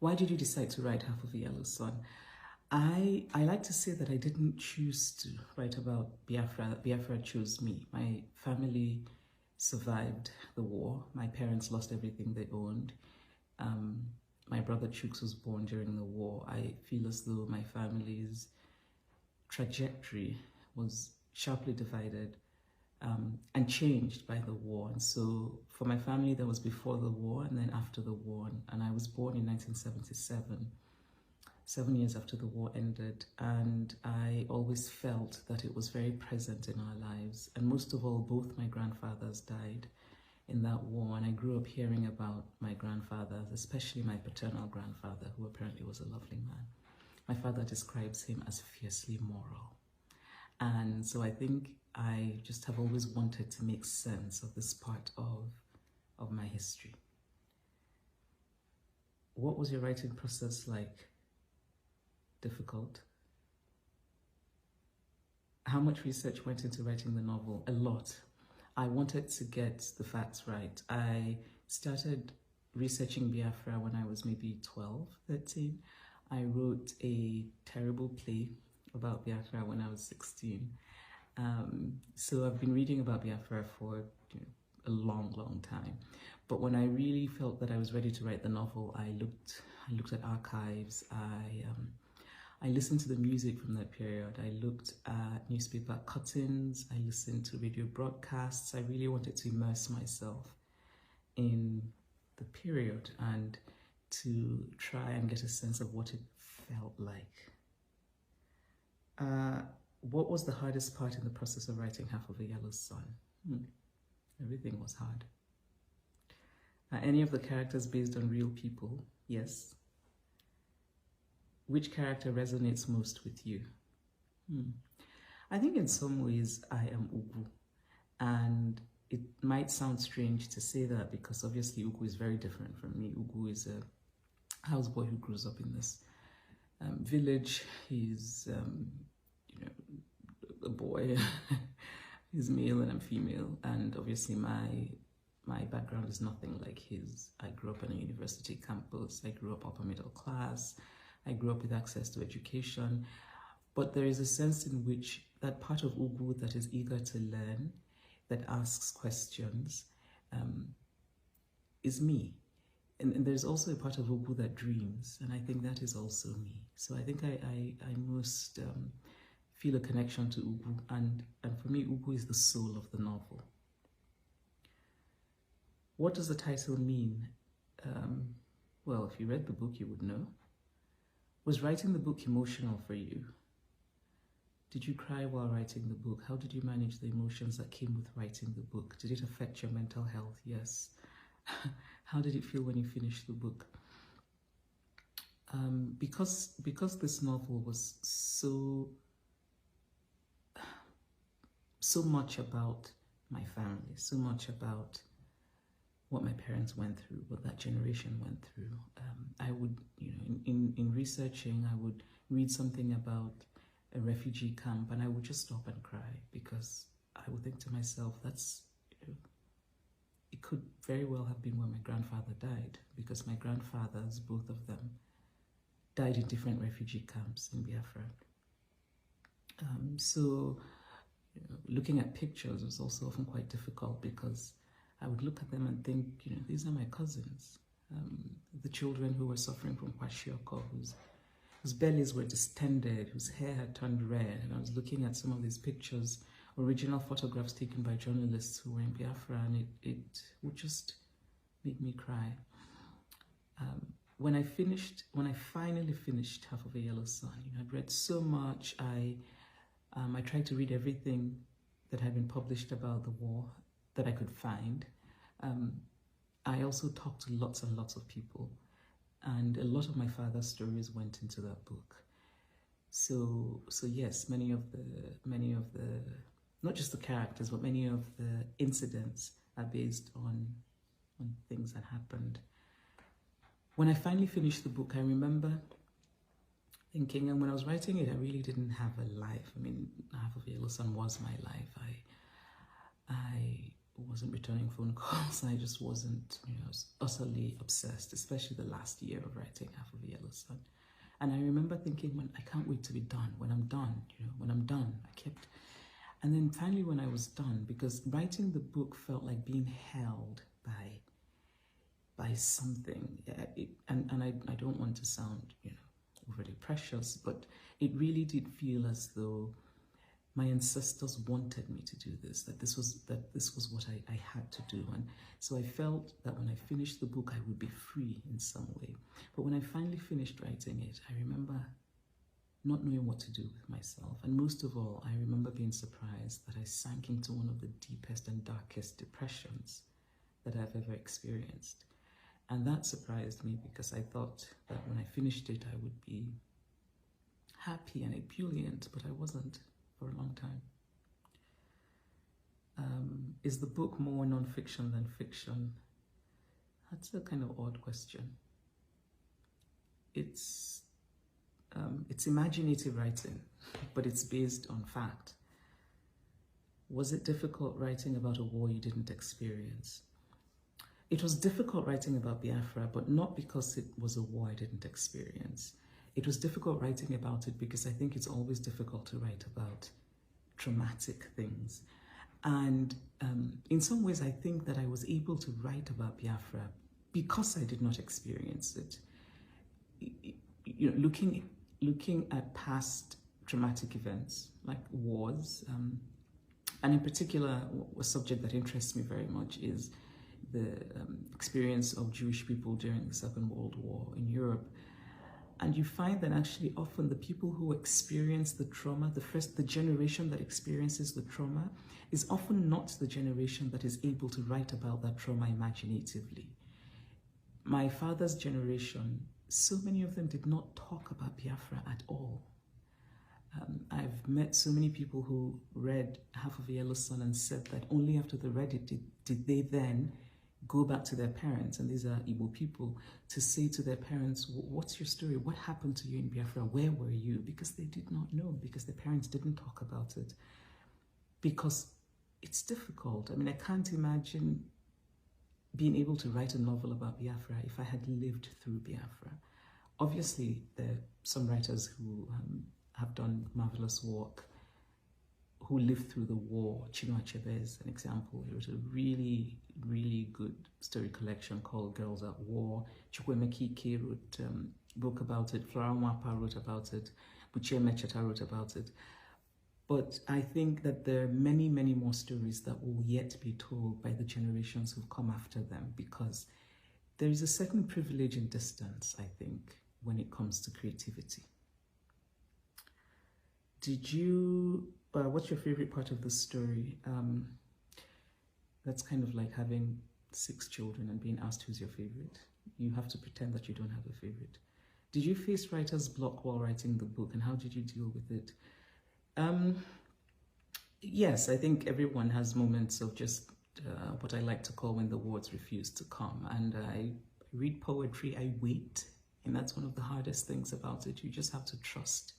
Why did you decide to write Half of a Yellow Sun? I like to say that I didn't choose to write about Biafra. Biafra chose me. My family survived the war. My parents lost everything they owned. My brother Chuks was born during the war. I feel as though my family's trajectory was sharply divided and changed by the war. And so for my family, that was before the war and then after the war. And I was born in 1977, 7 years after the war ended. And I always felt that it was very present in our lives. And most of all, both my grandfathers died in that war. And I grew up hearing about my grandfathers, especially my paternal grandfather, who apparently was a lovely man. My father describes him as fiercely moral. And so I think I just have always wanted to make sense of this part of my history. What was your writing process like? Difficult? How much research went into writing the novel? A lot. I wanted to get the facts right. I started researching Biafra when I was maybe 12, 13. I wrote a terrible play about Biafra when I was 16. So I've been reading about Biafra for a long time. But when I really felt that I was ready to write the novel, I looked at archives. I listened to the music from that period. I looked at newspaper cuttings. I listened to radio broadcasts. I really wanted to immerse myself in the period and to try and get a sense of what it felt like. What was the hardest part in the process of writing Half of a Yellow Sun? Everything was hard. Are any of the characters based on real people? Yes. Which character resonates most with you? I think in some ways I am Ugu. And it might sound strange to say that because obviously Ugu is very different from me. Ugu is a houseboy who grows up in this village. He's a boy. He's male and I'm female, and obviously my background is nothing like his. I grew up on a university campus. I grew up upper middle class. I grew up with access to education, but there is a sense in which that part of Ugu that is eager to learn, that asks questions, is me. And there's also a part of Ugu that dreams, and I think that is also me. So I think I most feel a connection to Ugu, and for me, Ugu is the soul of the novel. What does the title mean? Well, if you read the book, you would know. Was writing the book emotional for you? Did you cry while writing the book? How did you manage the emotions that came with writing the book? Did it affect your mental health? Yes. How did it feel when you finished the book? Because this novel was so much about my family, so much about what my parents went through, what that generation went through. I would, in researching, I would read something about a refugee camp and I would just stop and cry because I would think to myself, that's, it could very well have been when my grandfather died, because my grandfathers, both of them, died in different refugee camps in Biafra. So looking at pictures was also often quite difficult because I would look at them and think, these are my cousins, the children who were suffering from kwashiorkor, whose bellies were distended, whose hair had turned red. And I was looking at some of these pictures, original photographs taken by journalists who were in Biafra, and it would just make me cry. When I finally finished Half of a Yellow Sun, I'd read so much. I tried to read everything that had been published about the war that I could find. I also talked to lots and lots of people, and a lot of my father's stories went into that book. So yes, many of the not just the characters, but many of the incidents are based on things that happened. When I finally finished the book, I remember thinking, and when I was writing it, I really didn't have a life. I mean, Half of a Yellow Sun was my life. wasn't returning phone calls. I just wasn't, I was utterly obsessed, especially the last year of writing Half of a Yellow Sun. And I remember thinking, when I can't wait to be done, when I'm done, when I'm done, and then finally when I was done, because writing the book felt like being held by something, and I don't want to sound, overly precious, but it really did feel as though my ancestors wanted me to do this, that this was what I had to do. And so I felt that when I finished the book, I would be free in some way. But when I finally finished writing it, I remember not knowing what to do with myself. And most of all, I remember being surprised that I sank into one of the deepest and darkest depressions that I've ever experienced. And that surprised me, because I thought that when I finished it, I would be happy and ebullient, but I wasn't for a long time. Is the book more non-fiction than fiction? That's a kind of odd question. It's imaginative writing, but it's based on fact. Was it difficult writing about a war you didn't experience? It was difficult writing about Biafra, but not because it was a war I didn't experience. It was difficult writing about it because I think it's always difficult to write about traumatic things. And in some ways, I think that I was able to write about Biafra because I did not experience it. Looking at past traumatic events like wars, and in particular, a subject that interests me very much is the experience of Jewish people during the Second World War in Europe. And you find that actually often the people who experience the trauma, the generation that experiences the trauma, is often not the generation that is able to write about that trauma imaginatively. My father's generation, so many of them did not talk about Biafra at all. I've met so many people who read Half of a Yellow Sun and said that only after they read it did they then go back to their parents, and these are Igbo people, to say to their parents, what's your story? What happened to you in Biafra? Where were you? Because they did not know, because their parents didn't talk about it. Because it's difficult. I mean, I can't imagine being able to write a novel about Biafra if I had lived through Biafra. Obviously, there are some writers who have done marvelous work, who lived through the war. Chinua is an example. He wrote a really, really good story collection called Girls at War. Chukwuemeka wrote a book about it. Flora Nwapa wrote about it. Buchie Mecheta wrote about it. But I think that there are many, many more stories that will yet be told by the generations who've come after them, because there is a certain privilege and distance, I think, when it comes to creativity. What's your favorite part of the story? That's kind of like having 6 children and being asked who's your favorite. You have to pretend that you don't have a favorite. Did you face writer's block while writing the book, and how did you deal with it? Yes, I think everyone has moments of just what I like to call when the words refuse to come. And I read poetry, I wait, and that's one of the hardest things about it. You just have to trust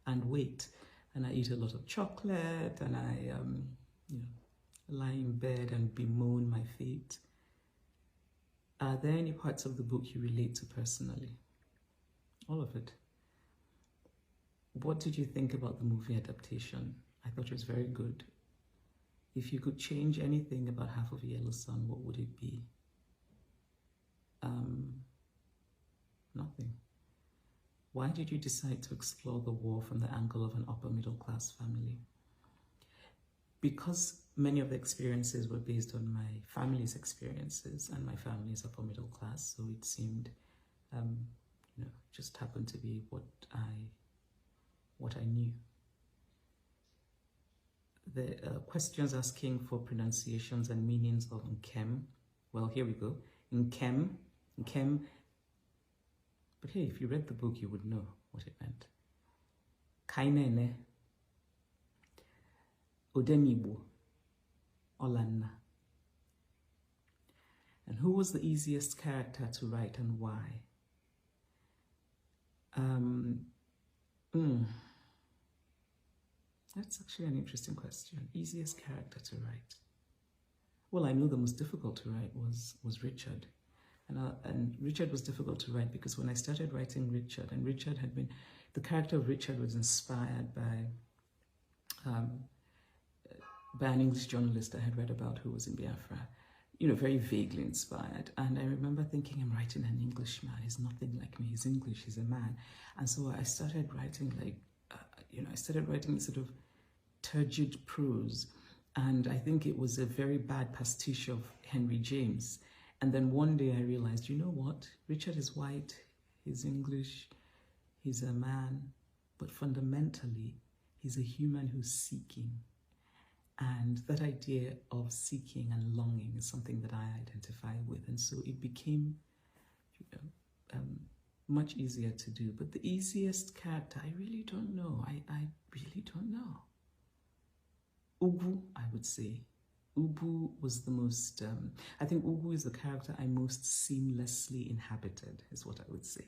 and wait. And I eat a lot of chocolate, and I lie in bed and bemoan my fate. Are there any parts of the book you relate to personally? All of it. What did you think about the movie adaptation? I thought it was very good. If you could change anything about Half of a Yellow Sun, what would it be? Nothing. Why did you decide to explore the war from the angle of an upper middle class family? Because many of the experiences were based on my family's experiences, and my family is upper middle class, so it seemed, just happened to be what I knew. The questions asking for pronunciations and meanings of Nkem. Well, here we go. Nkem. But hey, if you read the book, you would know what it meant. Kainene. Odemibu. Olanna. And who was the easiest character to write, and why? That's actually an interesting question. Easiest character to write. Well, I know the most difficult to write was Richard. And Richard was difficult to write because when I started writing Richard, and Richard had been, the character of Richard was inspired by an English journalist I had read about who was in Biafra, you know, very vaguely inspired. And I remember thinking, I'm writing an Englishman. He's nothing like me. He's English. He's a man. And so I started writing I started writing sort of turgid prose. And I think it was a very bad pastiche of Henry James. And then one day I realized, you know what? Richard is white, he's English, he's a man, but fundamentally, he's a human who's seeking. And that idea of seeking and longing is something that I identify with. And so it became much easier to do. But the easiest character, I really don't know. I really don't know. Ubu, I would say. Ubu was the most, I think Ubu is the character I most seamlessly inhabited, is what I would say.